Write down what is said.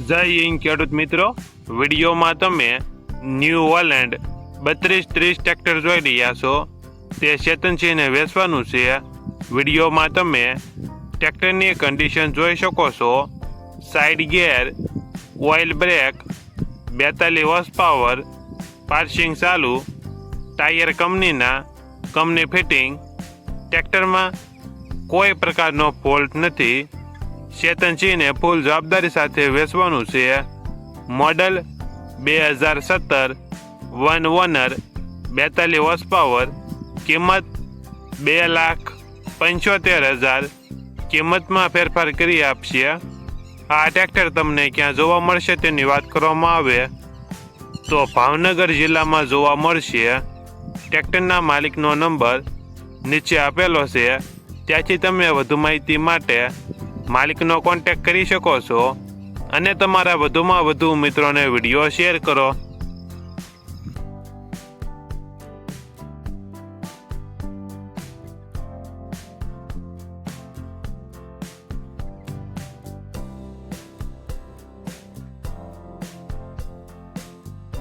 જય હિન્દ ખેડૂત મિત્રો, વિડીયોમાં તમે ન્યૂ હોલેન્ડ 3230 ટ્રેક્ટર જોઈ રહ્યા છો. તે ચેતનસિંહને વેચવાનું છે. વિડીયોમાં તમે ટ્રેક્ટરની કન્ડિશન જોઈ શકો છો. Side gear, oil break, 42 horse power, passing ચાલુ, ટાયર કંપનીના, કંપની ફિટિંગ. ટ્રેક્ટરમાં કોઈ પ્રકારનો ફોલ્ટ નથી. ચેતનસિંહને ફૂલ જવાબદારી સાથે વેચવાનું છે. Model 2017, 1 owner, 42 horse power. કિંમત 2,75,000. કિંમતમાં ફેરફાર કરી આપશે. આ ટ્રેક્ટર તમને ક્યાં જોવા મળશે તેની વાત કરવામાં આવે તો ભાવનગર જિલ્લામાં જોવા મળશે. ટ્રેક્ટરના માલિકનો નંબર નીચે આપેલો છે. ત્યાંથી તમે વધુ માહિતી માટે માલિકનો કોન્ટેક્ટ કરી શકો છો અને તમારા વધુમાં વધુ મિત્રોને વિડીયો શેર કરો.